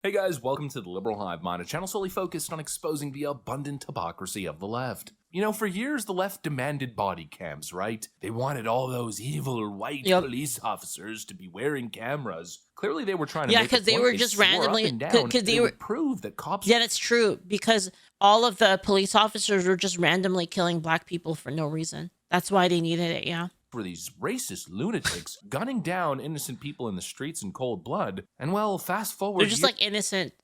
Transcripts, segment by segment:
Hey guys, welcome to the Liberal Hivemind, a channel solely focused on exposing the abundant hypocrisy of the left. You know, for years the left demanded body cams, right? They wanted all those evil white police officers to be wearing cameras. Clearly they were trying to make because they were just randomly because they would prove that cops. Yeah, that's true, because all of the police officers were just randomly killing black people for no reason. That's why they needed it. Yeah. For these racist lunatics gunning down innocent people in the streets in cold blood. And well, fast forward, they're just like innocent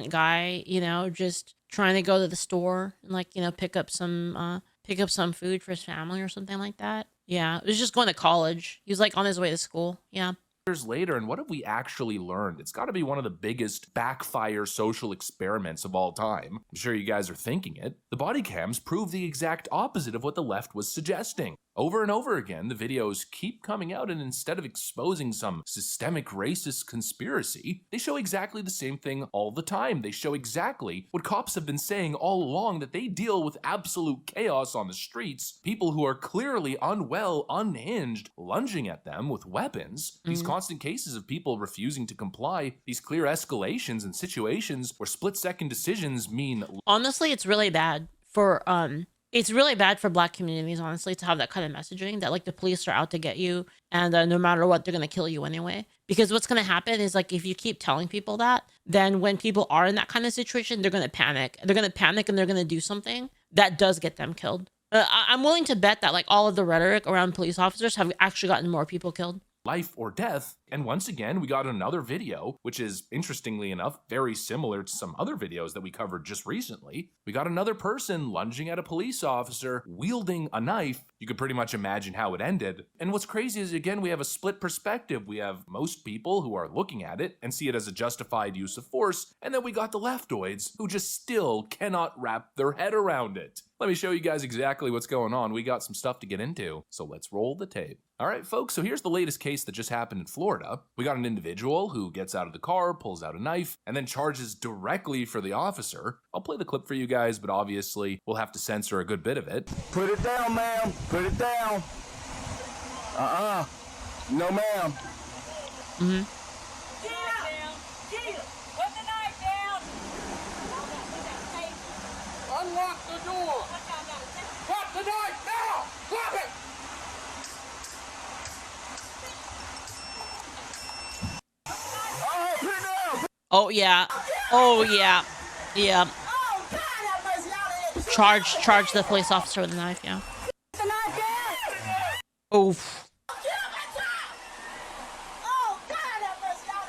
guy, you know, just trying to go to the store and, like, you know, pick up some food for his family or something like that. Yeah, it was just going to college. He was like on his way to school. Yeah. Years later, and what have we actually learned? It's got to be one of the biggest backfire social experiments of all time. I'm sure you guys are thinking it. The body cams prove the exact opposite of what the left was suggesting. Over and over again, the videos keep coming out, and instead of exposing some systemic racist conspiracy, they show exactly the same thing all the time. They show exactly what cops have been saying all along, that they deal with absolute chaos on the streets, people who are clearly unwell, unhinged, lunging at them with weapons. These constant cases of people refusing to comply, these clear escalations and situations where split-second decisions mean... Honestly, it's really bad for it's really bad for black communities, honestly, to have that kind of messaging that, like, the police are out to get you, and no matter what, they're going to kill you anyway. Because what's going to happen is, like, if you keep telling people that, then when people are in that kind of situation, they're going to panic. They're going to panic and they're going to do something that does get them killed. I'm willing to bet that, like, all of the rhetoric around police officers have actually gotten more people killed. Life or death. And once again, we got another video, which is, interestingly enough, very similar to some other videos that we covered just recently. We got another person lunging at a police officer, wielding a knife. You could pretty much imagine how it ended. And what's crazy is, again, we have a split perspective. We have most people who are looking at it and see it as a justified use of force, and then we got the leftoids who just still cannot wrap their head around it. Let me show you guys exactly what's going on. We got some stuff to get into, so let's roll the tape. All right, folks, so here's the latest case that just happened in Florida. We got an individual who gets out of the car, pulls out a knife, and then charges directly for the officer. I'll play the clip for you guys, but obviously we'll have to censor a good bit of it. Put it down, ma'am. Put it down. No, ma'am. Unlock the door! Drop the knife now! Drop it! Put it down. Oh yeah. Oh yeah. Yeah. Oh, God, have mercy on it! Charge the police officer with a knife. Yeah. The knife down! Oof. Oh, God, have mercy on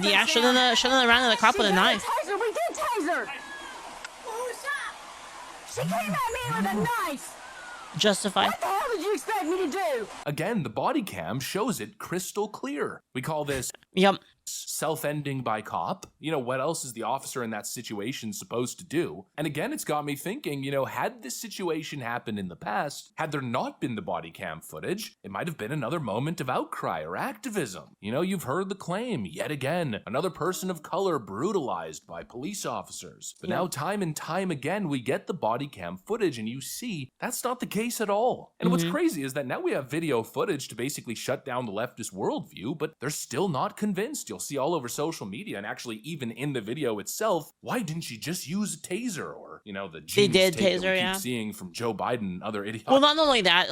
it! Yeah, shouldn't have ran at the cop with a knife. Taser, we did taser! Who shot? She came at me with a knife! Justified. What the hell did you expect me to do? Again, the body cam shows it crystal clear. We call this Yep. self-ending by cop. You know, what else is the officer in that situation supposed to do? And again, it's got me thinking, you know, had this situation happened in the past, had there not been the body cam footage, it might have been another moment of outcry or activism. You know, you've heard the claim, yet again, another person of color brutalized by police officers. But now time and time again, we get the body cam footage and you see that's not the case at all. And what's crazy is that now we have video footage to basically shut down the leftist worldview, but they're still not convinced. You'll see all over social media, and actually even in the video itself, why didn't she just use a taser? Or, you know, the genius tape that we keep seeing from Joe Biden and other idiots. Well, not only that,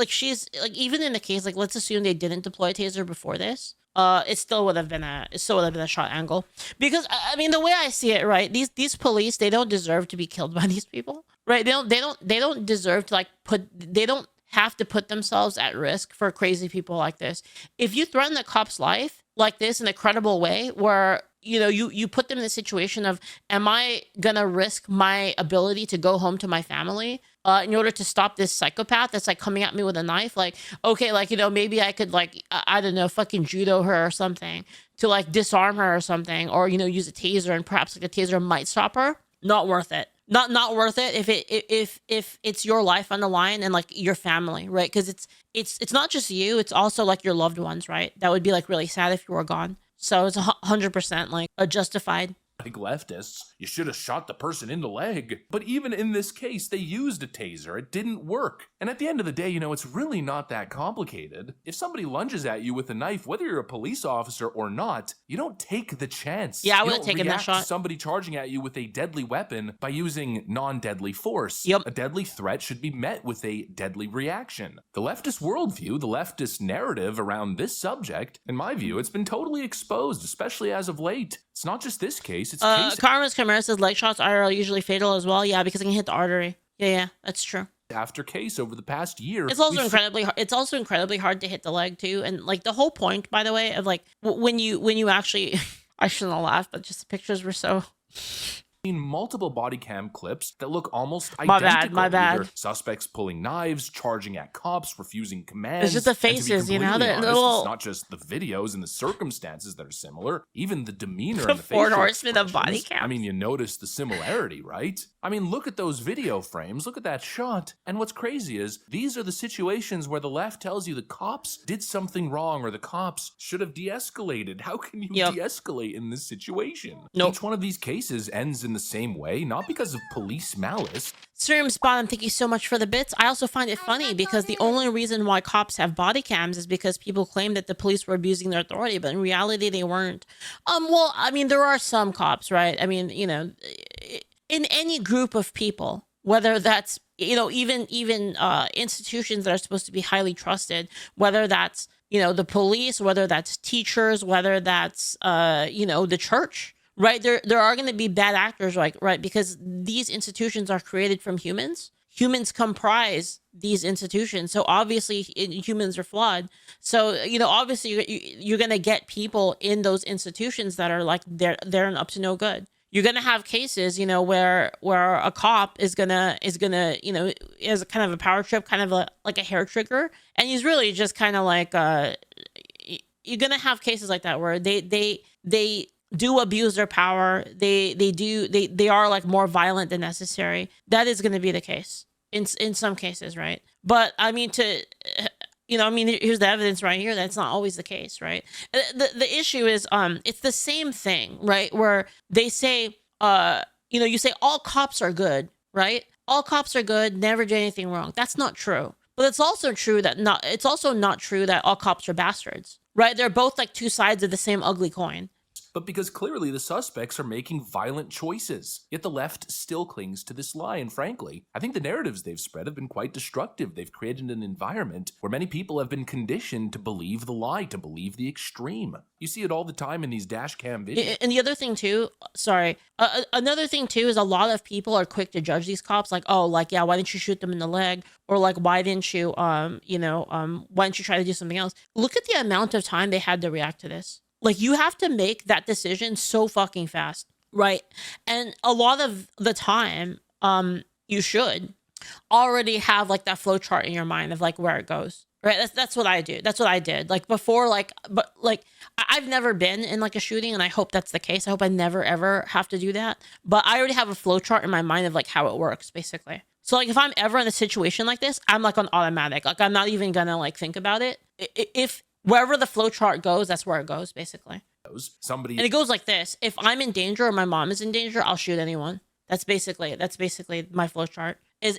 she's like, even in the case, like, let's assume they didn't deploy a taser before this. It still would have been a shot angle, because I mean, the way I see it, right? These police, they don't deserve to be killed by these people, right? They don't deserve to, like, they don't have to put themselves at risk for crazy people like this. If you threaten the cop's life like this in a credible way, where, you know, you put them in a situation of, am I gonna risk my ability to go home to my family in order to stop this psychopath that's, like, coming at me with a knife? Like, okay, like, you know, maybe I could, like, I don't know, fucking judo her or something to, like, disarm her or something, or, you know, use a taser, and perhaps, like, a taser might stop her. Not worth it. Not worth it if it's your life on the line and, like, your family, right? Because it's not just you, it's also, like, your loved ones, right? That would be, like, really sad if you were gone. So it's 100% like a justified Like leftists, you should have shot the person in the leg. But even in this case, they used a taser. It didn't work. And at the end of the day, it's really not that complicated. If somebody lunges at you with a knife, whether you're a police officer or not, you don't take the chance. Yeah, I would would have taken that shot. To somebody charging at you with a deadly weapon by using non-deadly force. Yep. A deadly threat should be met with a deadly reaction. The leftist worldview, the leftist narrative around this subject, in my view, it's been totally exposed, especially as of late. It's not just this case, it's cases. Carmen's Chimera says leg shots are usually fatal as well. Yeah, because it can hit the artery. Yeah, that's true. After case over the past year. It's also incredibly hard to hit the leg too. And like the whole point, by the way, of like when you actually I shouldn't have laughed, but just the pictures were so multiple body cam clips that look almost identical. My bad. Either suspects pulling knives, charging at cops, refusing commands. It's just the faces, It's little... not just the videos and the circumstances that are similar, even the demeanor the and the facial Four Horsemen of body expressions. cam. I mean, you notice the similarity, right? I mean, look at those video frames, look at that shot. And what's crazy is these are the situations where the left tells you the cops did something wrong or the cops should have de-escalated. How can you de-escalate in this situation? Nope. Each one of these cases ends in the same way, not because of police malice. Stream Spot, thank you so much for the bits. I also find it funny because the only reason why cops have body cams is because people claim that the police were abusing their authority, but in reality they weren't. Well, I mean, there are some cops, right? I mean, in any group of people, whether that's even institutions that are supposed to be highly trusted, whether that's the police, whether that's teachers, whether that's the church. Right, there are going to be bad actors, right? Because these institutions are created from humans. Humans comprise these institutions, so obviously humans are flawed. So obviously you're going to get people in those institutions that are like they're up to no good. You're going to have cases, where a cop is gonna is kind of a power trip, kind of like a hair trigger, and he's really just kind of like you're going to have cases like that where they do abuse their power. They are like more violent than necessary. That is going to be the case in some cases, right? But I mean, here's the evidence right here. That's not always the case, right? The issue is, it's the same thing, right? Where they say, you say all cops are good, right? All cops are good, never did anything wrong. That's not true. But it's also not true that all cops are bastards, right? They're both like two sides of the same ugly coin. But because clearly the suspects are making violent choices. Yet the left still clings to this lie, and frankly, I think the narratives they've spread have been quite destructive. They've created an environment where many people have been conditioned to believe the lie, to believe the extreme. You see it all the time in these dash cam videos. And the other thing too, another thing too is a lot of people are quick to judge these cops, like, oh, like, yeah, why didn't you shoot them in the leg? Or like, why didn't you, why didn't you try to do something else? Look at the amount of time they had to react to this. Like, you have to make that decision so fucking fast, right? And a lot of the time, you should already have like that flow chart in your mind of like where it goes, right? That's what I do. That's what I did. Like before, I've never been in like a shooting, and I hope that's the case. I hope I never ever have to do that. But I already have a flow chart in my mind of like how it works, basically. So like if I'm ever in a situation like this, I'm like on automatic. Like I'm not even gonna like think about it. If wherever the flow chart goes, that's where it goes, basically. And it goes like this: if I'm in danger or my mom is in danger, I'll shoot anyone. That's basically my flow chart. I'm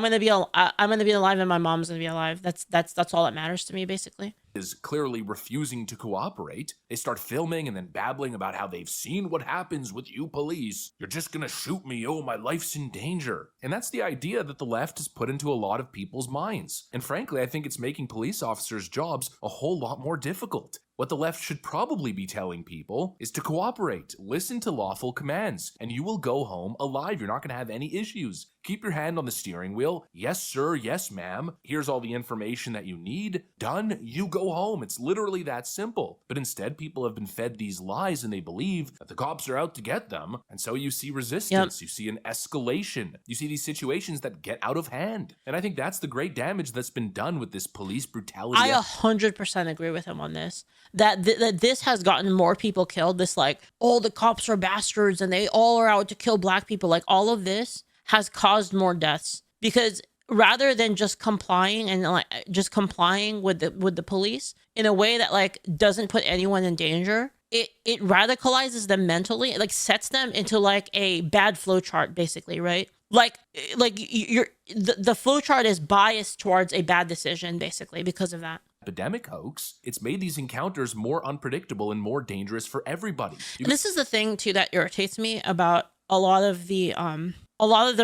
gonna be alive and my mom's gonna be alive. That's all that matters to me, basically. Is clearly refusing to cooperate. They start filming and then babbling about how they've seen what happens with you police. You're just gonna shoot me. Oh, my life's in danger. And that's the idea that the left has put into a lot of people's minds. And frankly, I think it's making police officers' jobs a whole lot more difficult. What the left should probably be telling people is to cooperate, listen to lawful commands, and you will go home alive. You're not going to have any issues. Keep your hand on the steering wheel. Yes, sir. Yes, ma'am. Here's all the information that you need. Done. You go home. It's literally that simple. But instead, people have been fed these lies and they believe that the cops are out to get them. And so you see resistance. Yep. You see an escalation. You see these situations that get out of hand. And I think that's the great damage that's been done with this police brutality. I 100% agree with him on this. That this has gotten more people killed. This like, oh, the cops are bastards and they all are out to kill black people. Like all of this has caused more deaths because rather than just complying with the police in a way that like doesn't put anyone in danger, it radicalizes them mentally. It like sets them into like a bad flow chart, basically, right? Like the flow chart is biased towards a bad decision, basically, because of that. Epidemic hoax, it's made these encounters more unpredictable and more dangerous for everybody. And this is the thing too that irritates me about a lot of the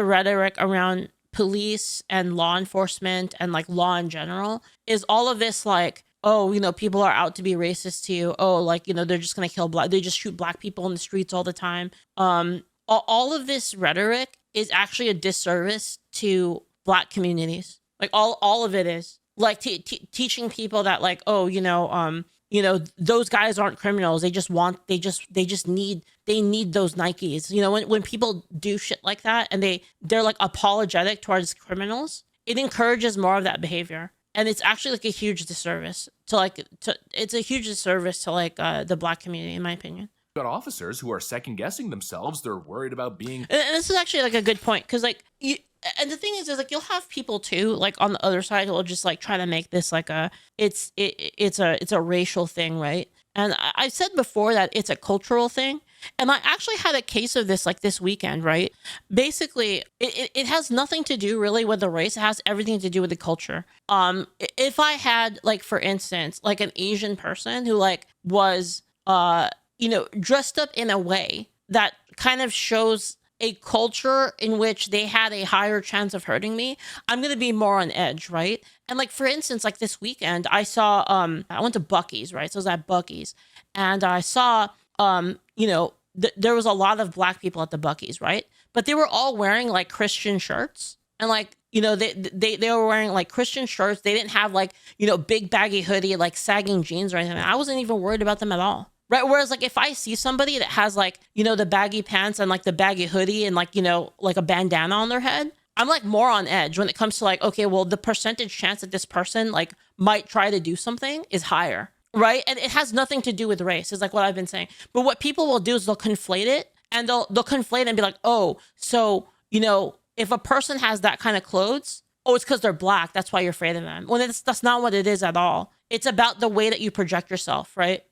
rhetoric around police and law enforcement and like law in general is all of this like, oh, you know, people are out to be racist to you. Oh, like, you know, they're just gonna kill they just shoot black people in the streets all the time. All of this rhetoric is actually a disservice to black communities. Like all of it is like teaching people that like, oh, you know, those guys aren't criminals. They just need those Nikes. You know, when people do shit like that and they're like apologetic towards criminals, it encourages more of that behavior. And it's actually like a huge disservice it's a huge disservice to like the black community, in my opinion. Got officers who are second guessing themselves. They're worried about being. And this is actually like a good point because like and the thing is like you'll have people too like on the other side who will just like try to make this like it's a racial thing, right? And I've said before that it's a cultural thing. And I actually had a case of this like this weekend, right? Basically, it has nothing to do really with the race. It has everything to do with the culture. If I had like, for instance, like an Asian person who like was dressed up in a way that kind of shows a culture in which they had a higher chance of hurting me, I'm going to be more on edge, right? And like, for instance, like this weekend, I saw, I went to Buc-ee's, right? So I was at Buc-ee's and I saw, there was a lot of black people at the Buc-ee's, right? But they were all wearing like Christian shirts and like, you know, they were wearing like Christian shirts. They didn't have like, you know, big baggy hoodie, like sagging jeans or anything. I wasn't even worried about them at all. Right. Whereas like if I see somebody that has like, you know, the baggy pants and like the baggy hoodie and like, you know, like a bandana on their head, I'm like more on edge when it comes to like, okay, well, the percentage chance that this person like might try to do something is higher. Right. And it has nothing to do with race is like what I've been saying. But what people will do is they'll conflate it and they'll conflate it and be like, oh, so, you know, if a person has that kind of clothes, oh, it's because they're black. That's why you're afraid of them. Well, that's not what it is at all. It's about the way that you project yourself, right?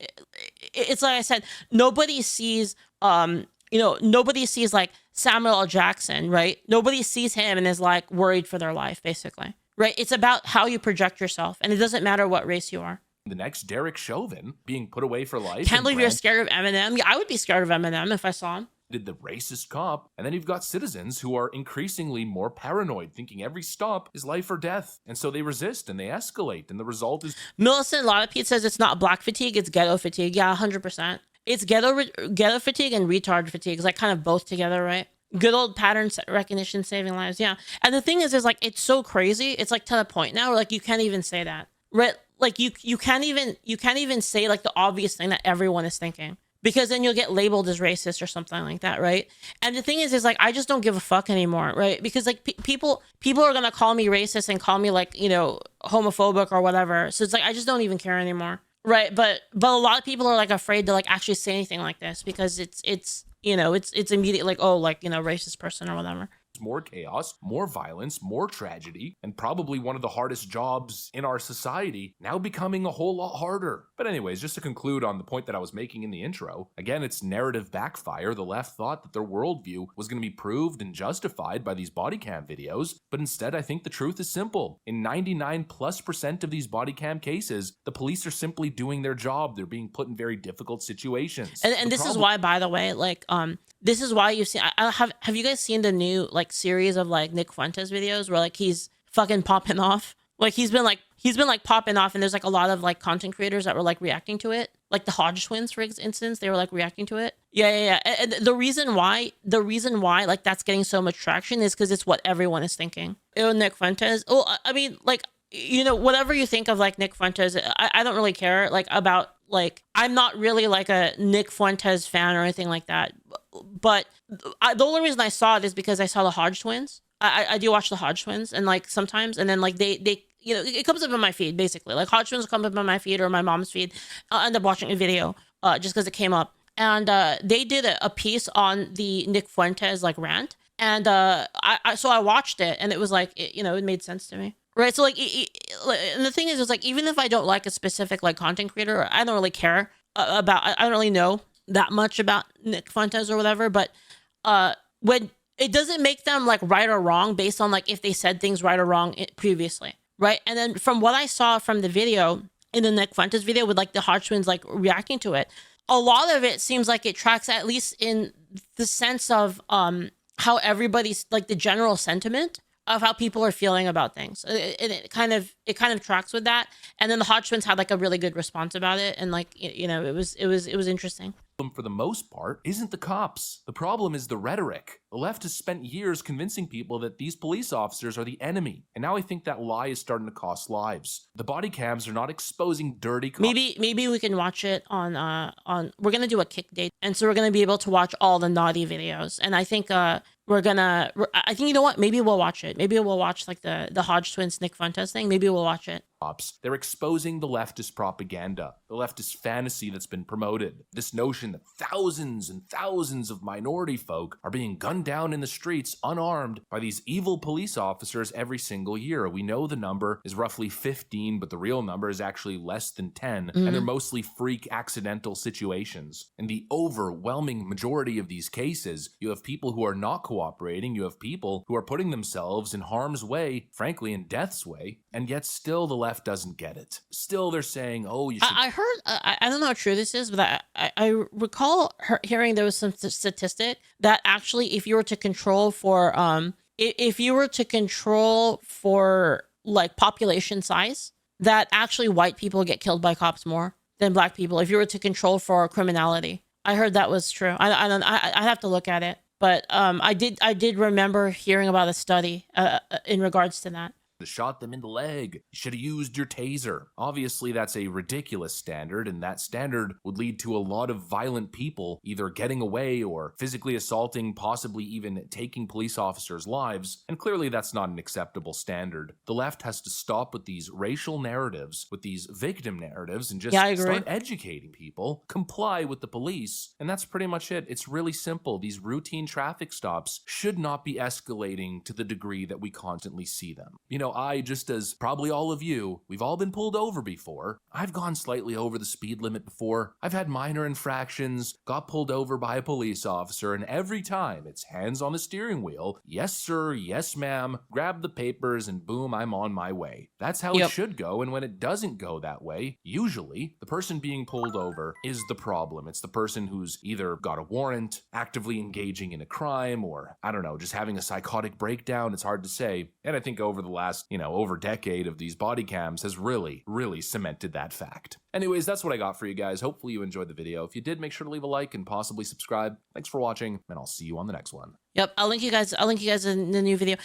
It's like I said, nobody sees like Samuel L. Jackson, right? Nobody sees him and is like worried for their life, basically, right? It's about how you project yourself, and it doesn't matter what race you are. The next Derek Chauvin being put away for life. Can't believe you're scared of Eminem. Yeah, I would be scared of Eminem if I saw him. Did the racist cop, and then you've got citizens who are increasingly more paranoid, thinking every stop is life or death, and so they resist and they escalate, and the result is Millicent Lottapete says it's not black fatigue, it's ghetto fatigue. Yeah, 100%. It's ghetto fatigue and retard fatigue. It's like kind of both together, right? Good old pattern recognition saving lives. Yeah, and the thing is like it's so crazy. It's like to the point now where like you can't even say that, right? Like you can't even say like the obvious thing that everyone is thinking. Because then you'll get labeled as racist or something like that, right? And the thing is like I just don't give a fuck anymore, right? Because like people are gonna call me racist and call me like, you know, homophobic or whatever. So it's like I just don't even care anymore, right? But a lot of people are like afraid to like actually say anything like this because it's immediate like, oh, like, you know, racist person or whatever. More chaos, more violence, more tragedy, and probably one of the hardest jobs in our society, now becoming a whole lot harder. But anyways, just to conclude on the point that I was making in the intro, again, it's narrative backfire. The left thought that their worldview was going to be proved and justified by these body cam videos, but instead I think the truth is simple. In 99+% of these body cam cases, the police are simply doing their job. They're being put in very difficult situations. And this is why, by the way, like, this is why you've seen, have you guys seen the new like series of like Nick Fuentes videos where like he's fucking popping off? Like he's been like popping off, and there's like a lot of like content creators that were like reacting to it. Like the Hodge twins, for instance, they were like reacting to it. Yeah. And the reason why like that's getting so much traction is because it's what everyone is thinking. Ew, Nick Fuentes. Oh, I mean, like, you know, whatever you think of like Nick Fuentes, I don't really care like about like, I'm not really like a Nick Fuentes fan or anything like that. But the only reason I saw it is because I saw the Hodge twins. I do watch the Hodge twins, and like sometimes, and then like they you know, it comes up in my feed basically. Like Hodge twins come up in my feed or my mom's feed. I'll end up watching a video just because it came up, and they did a piece on the Nick Fuentes like rant, and so I watched it, and it was like it made sense to me. Right. So like, and the thing is like, even if I don't like a specific like content creator, I don't really care. about. I don't really know that much about Nick Fuentes or whatever, but when it doesn't make them like right or wrong based on like if they said things right or wrong previously, right? And then from what I saw from the video in the Nick Fuentes video with like the Hodge twins like reacting to it, a lot of it seems like it tracks at least in the sense of how everybody's like the general sentiment of how people are feeling about things. It kind of tracks with that. And then the Hodge twins had like a really good response about it, and like you know it was interesting. For the most part isn't the cops. The problem is the rhetoric. The left has spent years convincing people that these police officers are the enemy, and now I think that lie is starting to cost lives. The body cams are not exposing dirty cops. Maybe we can watch it on we're gonna do a kick date, and so we're gonna be able to watch all the naughty videos, and I think I think you know what, maybe we'll watch it. Maybe we'll watch like the Hodge twins Nick Fuentes thing. Maybe we'll watch it. They're exposing the leftist propaganda, the leftist fantasy that's been promoted. This notion that thousands and thousands of minority folk are being gunned down in the streets unarmed by these evil police officers every single year. We know the number is roughly 15, but the real number is actually less than 10, and they're mostly freak accidental situations. In the overwhelming majority of these cases, you have people who are not cooperating, you have people who are putting themselves in harm's way, frankly in death's way, and yet still the left doesn't get it. Still they're saying, oh, you should... I heard, I don't know how true this is, but I recall hearing there was some statistic that actually if you were to control for like population size, that actually white people get killed by cops more than black people if you were to control for criminality. I heard that was true. I have to look at it, but I did remember hearing about a study in regards to that. Shot them in the leg. You should have used your taser. Obviously, that's a ridiculous standard, and that standard would lead to a lot of violent people either getting away or physically assaulting, possibly even taking police officers' lives, and clearly that's not an acceptable standard. The left has to stop with these racial narratives, with these victim narratives, and just start educating people, comply with the police, and that's pretty much it. It's really simple. These routine traffic stops should not be escalating to the degree that we constantly see them. You know, I, just as probably all of you, we've all been pulled over before. I've gone slightly over the speed limit before. I've had minor infractions, got pulled over by a police officer, and every time it's hands on the steering wheel, yes sir, yes ma'am, grab the papers, and boom, I'm on my way. That's how it should go, and when it doesn't go that way, usually the person being pulled over is the problem. It's the person who's either got a warrant, actively engaging in a crime, or I don't know, just having a psychotic breakdown. It's hard to say, and I think over the last over decade of these body cams has really cemented that fact. Anyways, that's what I got for you guys. Hopefully you enjoyed the video. If you did, make sure to leave a like and possibly subscribe. Thanks for watching, and I'll see you on the next one. Yep, I'll link you guys in the new video.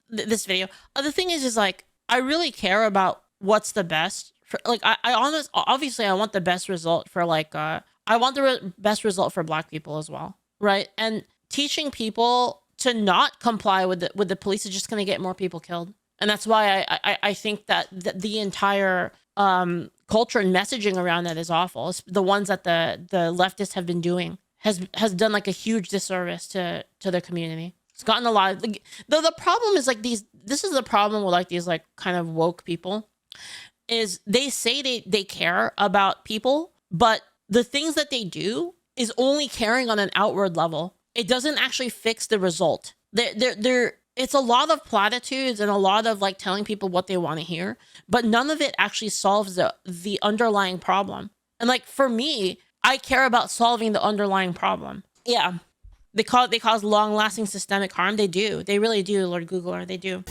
This video. The thing is like, I really care about what's the best for, like, obviously I want the best result for like, I want the best result for black people as well, right? And teaching people to not comply with the police is just going to get more people killed. And that's why I think that the entire culture and messaging around that is awful. It's the ones that the leftists have been doing has done like a huge disservice to the community. It's gotten a lot of the problem is like this is the problem with like these like kind of woke people is they say they care about people, but the things that they do is only caring on an outward level. It doesn't actually fix the result. It's a lot of platitudes and a lot of like telling people what they want to hear, but none of it actually solves the underlying problem. And like for me, I care about solving the underlying problem. Yeah, they cause long-lasting systemic harm. They do. They really do, Lord Googler. They do.